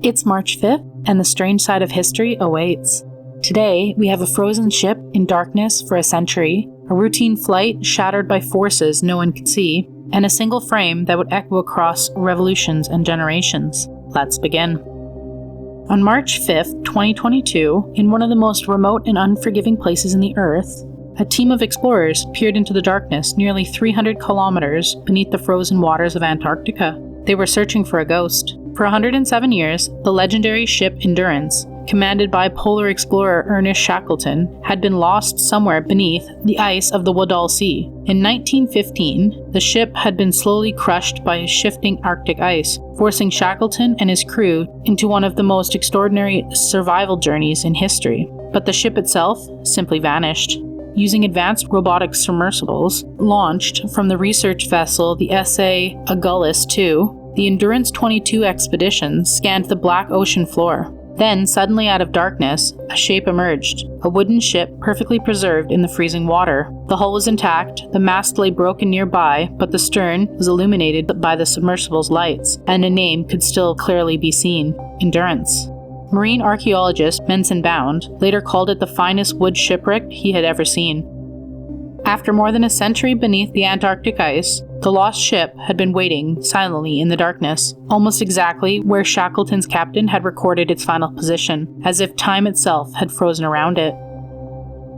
It's March 5th, and the strange side of history awaits. Today, we have a frozen ship in darkness for a century, a routine flight shattered by forces no one could see, and a single frame that would echo across revolutions and generations. Let's begin. On March 5th, 2022, in one of the most remote and unforgiving places in the Earth, a team of explorers peered into the darkness nearly 300 kilometers beneath the frozen waters of Antarctica. They were searching for a ghost. For 107 years, the legendary ship Endurance, commanded by polar explorer Ernest Shackleton, had been lost somewhere beneath the ice of the Weddell Sea. In 1915, the ship had been slowly crushed by shifting Arctic ice, forcing Shackleton and his crew into one of the most extraordinary survival journeys in history. But the ship itself simply vanished. Using advanced robotic submersibles launched from the research vessel the S.A. Agulhas II, the Endurance 22 expedition scanned the black ocean floor. Then, suddenly out of darkness, a shape emerged, a wooden ship perfectly preserved in the freezing water. The hull was intact, the mast lay broken nearby, but the stern was illuminated by the submersible's lights, and a name could still clearly be seen: Endurance. Marine archaeologist Menson Bound later called it the finest wood shipwreck he had ever seen. After more than a century beneath the Antarctic ice, the lost ship had been waiting silently in the darkness, almost exactly where Shackleton's captain had recorded its final position, as if time itself had frozen around it.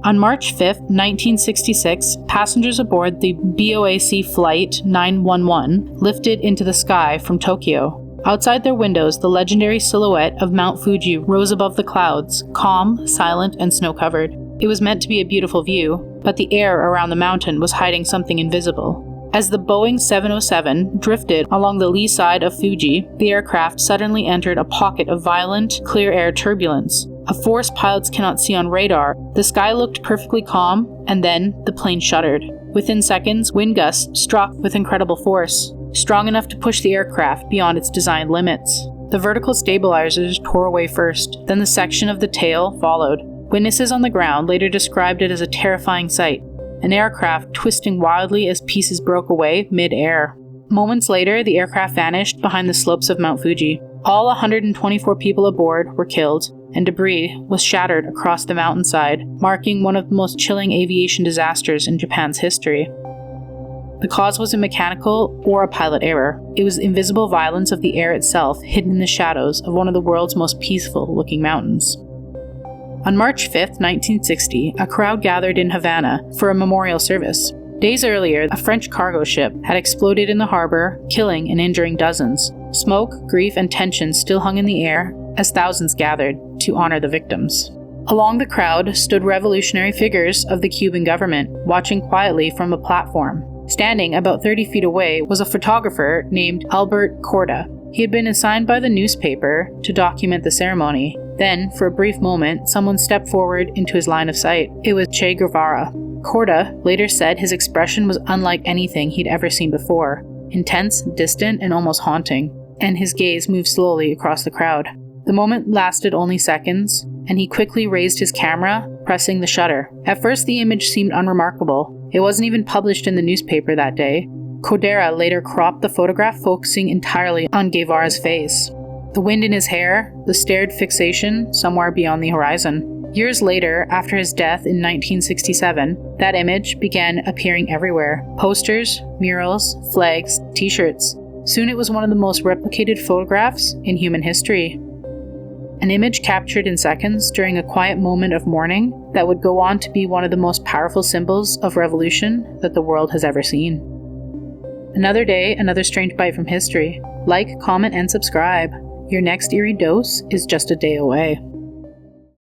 On March 5, 1966, passengers aboard the BOAC Flight 911 lifted into the sky from Tokyo. Outside their windows, the legendary silhouette of Mount Fuji rose above the clouds, calm, silent, and snow-covered. It was meant to be a beautiful view, but the air around the mountain was hiding something invisible. As the Boeing 707 drifted along the lee side of Fuji, the aircraft suddenly entered a pocket of violent, clear air turbulence, a force pilots cannot see on radar. The sky looked perfectly calm, and then the plane shuddered. Within seconds, wind gusts struck with incredible force, strong enough to push the aircraft beyond its designed limits. The vertical stabilizers tore away first, then the section of the tail followed. Witnesses on the ground later described it as a terrifying sight, an aircraft twisting wildly as pieces broke away mid-air. Moments later, the aircraft vanished behind the slopes of Mount Fuji. All 124 people aboard were killed, and debris was shattered across the mountainside, marking one of the most chilling aviation disasters in Japan's history. The cause wasn't mechanical or a pilot error. It was the invisible violence of the air itself, hidden in the shadows of one of the world's most peaceful-looking mountains. On March 5, 1960, a crowd gathered in Havana for a memorial service. Days earlier, a French cargo ship had exploded in the harbor, killing and injuring dozens. Smoke, grief, and tension still hung in the air as thousands gathered to honor the victims. Along the crowd stood revolutionary figures of the Cuban government, watching quietly from a platform. Standing about 30 feet away was a photographer named Albert Corda. He had been assigned by the newspaper to document the ceremony. Then, for a brief moment, someone stepped forward into his line of sight. It was Che Guevara. Corda later said his expression was unlike anything he'd ever seen before, intense, distant, and almost haunting, and his gaze moved slowly across the crowd. The moment lasted only seconds, and he quickly raised his camera, pressing the shutter. At first, the image seemed unremarkable. It wasn't even published in the newspaper that day. Cordera later cropped the photograph, focusing entirely on Guevara's face. The wind in his hair, the stared fixation somewhere beyond the horizon. Years later, after his death in 1967, that image began appearing everywhere. Posters, murals, flags, t-shirts. Soon it was one of the most replicated photographs in human history. An image captured in seconds during a quiet moment of mourning that would go on to be one of the most powerful symbols of revolution that the world has ever seen. Another day, another strange bite from history. Like, comment, and subscribe. Your next eerie dose is just a day away.